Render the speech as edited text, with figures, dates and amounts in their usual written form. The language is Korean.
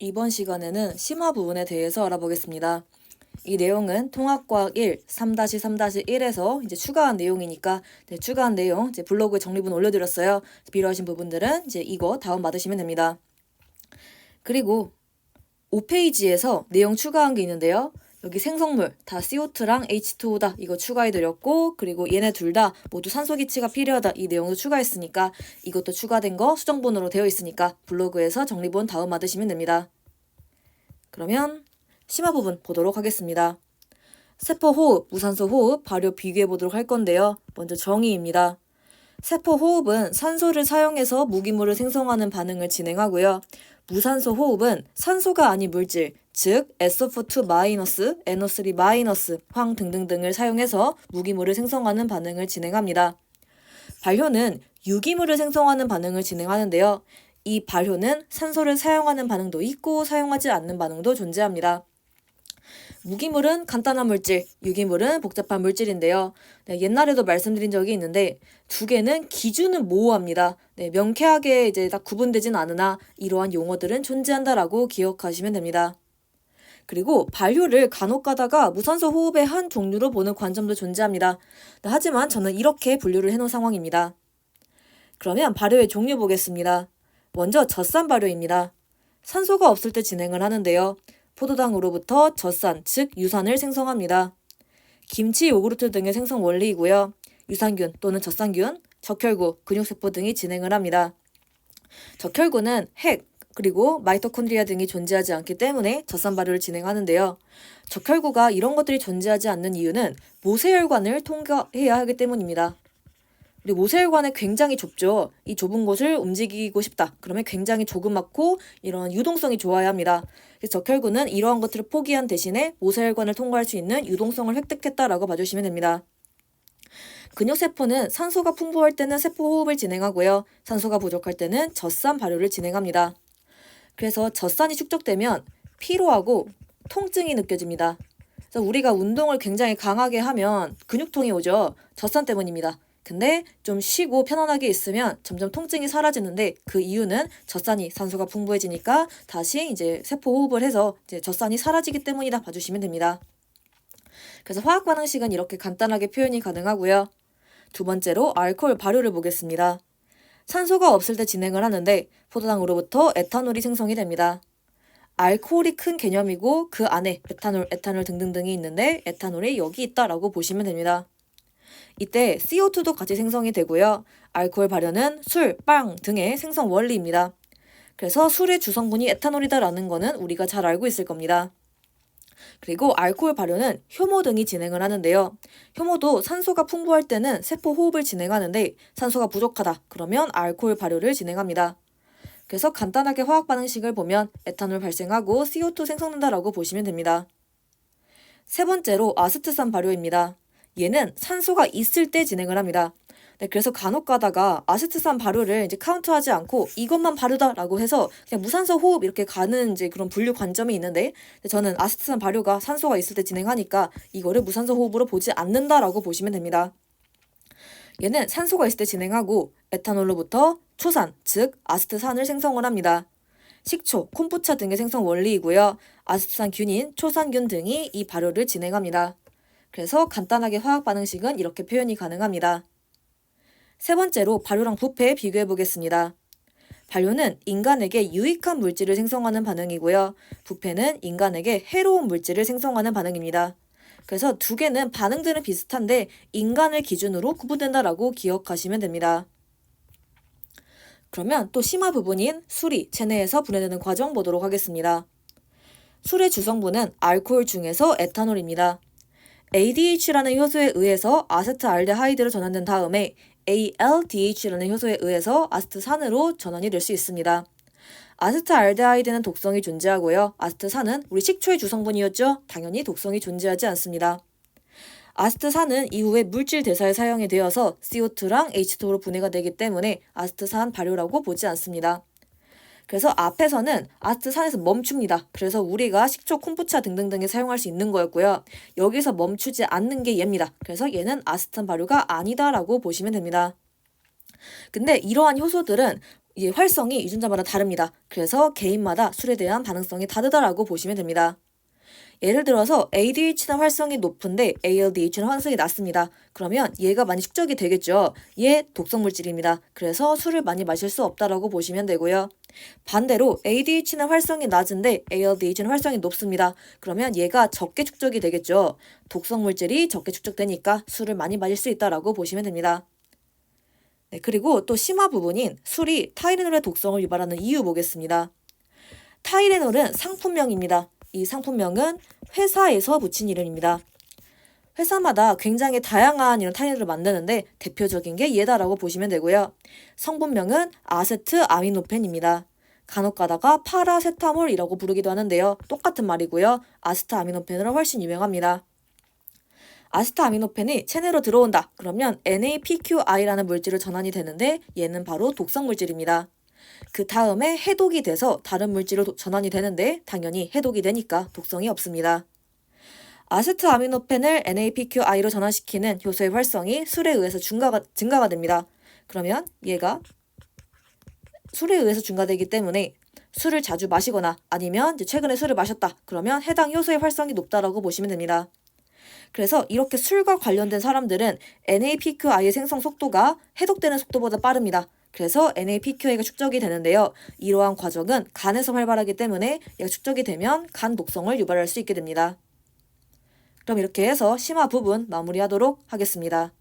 이번 시간에는 심화 부분에 대해서 알아보겠습니다. 이 내용은 통합과학 1, 3-3-1에서 이제 추가한 내용이니까 추가한 내용 이제 블로그에 정리본 올려드렸어요. 필요하신 부분들은 이제 이거 다운 받으시면 됩니다. 그리고 5페이지에서 내용 추가한 게 있는데요. 여기 생성물 다 CO2랑 H2O다 이거 추가해드렸고, 그리고 얘네 둘 다 모두 산소 기치가 필요하다 이 내용도 추가했으니까 이것도 추가된 거 수정본으로 되어 있으니까 블로그에서 정리본 다운 받으시면 됩니다. 그러면 심화 부분 보도록 하겠습니다. 세포 호흡, 무산소 호흡, 발효 비교해 보도록 할 건데요. 먼저 정의입니다. 세포 호흡은 산소를 사용해서 무기물을 생성하는 반응을 진행하고요. 무산소 호흡은 산소가 아닌 물질, 즉 SO2-, NO3-, 황 등등등을 사용해서 무기물을 생성하는 반응을 진행합니다. 발효는 유기물을 생성하는 반응을 진행하는데요. 이 발효는 산소를 사용하는 반응도 있고 사용하지 않는 반응도 존재합니다. 무기물은 간단한 물질, 유기물은 복잡한 물질인데요. 옛날에도 말씀드린 적이 있는데 두 개는 기준은 모호합니다. 명쾌하게 이제 딱 구분되진 않으나 이러한 용어들은 존재한다라고 기억하시면 됩니다. 그리고 발효를 간혹 가다가 무산소 호흡의 한 종류로 보는 관점도 존재합니다. 하지만 저는 이렇게 분류를 해놓은 상황입니다. 그러면 발효의 종류 보겠습니다. 먼저 젖산 발효입니다. 산소가 없을 때 진행을 하는데요. 포도당으로부터 젖산, 즉 유산을 생성합니다. 김치, 요구르트 등의 생성 원리이고요. 유산균 또는 젖산균, 적혈구, 근육세포 등이 진행을 합니다. 적혈구는 핵, 그리고 마이토콘드리아 등이 존재하지 않기 때문에 젖산 발효를 진행하는데요. 적혈구가 이런 것들이 존재하지 않는 이유는 모세혈관을 통과해야 하기 때문입니다. 우리 모세혈관은 굉장히 좁죠. 이 좁은 곳을 움직이고 싶다. 그러면 굉장히 조그맣고 이런 유동성이 좋아야 합니다. 그래서 적혈구는 이러한 것들을 포기한 대신에 모세혈관을 통과할 수 있는 유동성을 획득했다라고 봐주시면 됩니다. 근육세포는 산소가 풍부할 때는 세포호흡을 진행하고요. 산소가 부족할 때는 젖산 발효를 진행합니다. 그래서 젖산이 축적되면 피로하고 통증이 느껴집니다. 그래서 우리가 운동을 굉장히 강하게 하면 근육통이 오죠. 젖산 때문입니다. 근데 좀 쉬고 편안하게 있으면 점점 통증이 사라지는데 그 이유는 젖산이 산소가 풍부해지니까 다시 이제 세포 호흡을 해서 이제 젖산이 사라지기 때문이다 봐주시면 됩니다. 그래서 화학 반응식은 이렇게 간단하게 표현이 가능하고요. 두 번째로 알코올 발효를 보겠습니다. 산소가 없을 때 진행을 하는데 포도당으로부터 에탄올이 생성이 됩니다. 알코올이 큰 개념이고 그 안에 에탄올 등등등이 있는데 에탄올이 여기 있다라고 보시면 됩니다. 이때 CO2도 같이 생성이 되고요. 알코올 발효는 술, 빵 등의 생성 원리입니다. 그래서 술의 주성분이 에탄올이다라는 거는 우리가 잘 알고 있을 겁니다. 그리고 알코올 발효는 효모 등이 진행을 하는데요. 효모도 산소가 풍부할 때는 세포 호흡을 진행하는데 산소가 부족하다. 그러면 알코올 발효를 진행합니다. 그래서 간단하게 화학 반응식을 보면 에탄올 발생하고 CO2 생성된다라고 보시면 됩니다. 세 번째로 아세트산 발효입니다. 얘는 산소가 있을 때 진행을 합니다. 그래서 간혹 가다가 아세트산 발효를 이제 카운트하지 않고 이것만 발효다라고 해서 그냥 무산소 호흡 이렇게 가는 이제 그런 분류 관점이 있는데 저는 아세트산 발효가 산소가 있을 때 진행하니까 이거를 무산소 호흡으로 보지 않는다라고 보시면 됩니다. 얘는 산소가 있을 때 진행하고 에탄올로부터 초산, 즉 아세트산을 생성을 합니다. 식초, 콤부차 등의 생성 원리이고요. 아세트산균인 초산균 등이 이 발효를 진행합니다. 그래서 간단하게 화학 반응식은 이렇게 표현이 가능합니다. 세 번째로 발효랑 부패 비교해 보겠습니다. 발효는 인간에게 유익한 물질을 생성하는 반응이고요. 부패는 인간에게 해로운 물질을 생성하는 반응입니다. 그래서 두 개는 반응들은 비슷한데 인간을 기준으로 구분된다라고 기억하시면 됩니다. 그러면 또 심화 부분인 술이 체내에서 분해되는 과정 보도록 하겠습니다. 술의 주성분은 알코올 중에서 에탄올입니다. ADH라는 효소에 의해서 아세트알데하이드로 전환된 다음에 ALDH라는 효소에 의해서 아세트산으로 전환이 될 수 있습니다. 아세트알데하이드는 독성이 존재하고요. 아세트산은 우리 식초의 주성분이었죠? 당연히 독성이 존재하지 않습니다. 아세트산은 이후에 물질 대사에 사용이 되어서 CO2랑 H2O로 분해가 되기 때문에 아세트산 발효라고 보지 않습니다. 그래서 앞에서는 아세트산에서 멈춥니다. 그래서 우리가 식초, 콤부차 등등등에 사용할 수 있는 거였고요. 여기서 멈추지 않는 게 얘입니다. 그래서 얘는 아세트산 발효가 아니다라고 보시면 됩니다. 근데 이러한 효소들은 이 활성이 유전자마다 다릅니다. 그래서 개인마다 술에 대한 반응성이 다르다라고 보시면 됩니다. 예를 들어서 ADH는 활성이 높은데 ALDH는 활성이 낮습니다. 그러면 얘가 많이 축적이 되겠죠. 얘 독성 물질입니다. 그래서 술을 많이 마실 수 없다라고 보시면 되고요. 반대로 ADH는 활성이 낮은데 ALDH는 활성이 높습니다. 그러면 얘가 적게 축적이 되겠죠. 독성 물질이 적게 축적되니까 술을 많이 마실 수 있다라고 보시면 됩니다. 네, 그리고 또 심화 부분인 술이 타이레놀의 독성을 유발하는 이유 보겠습니다. 타이레놀은 상품명입니다. 이 상품명은 회사에서 붙인 이름입니다. 회사마다 굉장히 다양한 이런 타이레놀을 만드는데 대표적인 게 얘다라고 보시면 되고요. 성분명은 아세트아미노펜입니다. 간혹 가다가 파라세타몰이라고 부르기도 하는데요. 똑같은 말이고요. 아세트아미노펜으로 훨씬 유명합니다. 아세트아미노펜이 체내로 들어온다. 그러면 NAPQI라는 물질로 전환이 되는데 얘는 바로 독성 물질입니다. 그 다음에 해독이 돼서 다른 물질로 전환이 되는데 당연히 해독이 되니까 독성이 없습니다. 아세트아미노펜을 NAPQI로 전환시키는 효소의 활성이 술에 의해서 증가가 됩니다. 그러면 얘가 술에 의해서 증가되기 때문에 술을 자주 마시거나 아니면 이제 최근에 술을 마셨다. 그러면 해당 효소의 활성이 높다라고 보시면 됩니다. 그래서 이렇게 술과 관련된 사람들은 NAPQI의 생성 속도가 해독되는 속도보다 빠릅니다. 그래서 NAPQI가 축적이 되는데요. 이러한 과정은 간에서 활발하기 때문에 얘가 축적이 되면 간 독성을 유발할 수 있게 됩니다. 그럼 이렇게 해서 심화 부분 마무리하도록 하겠습니다.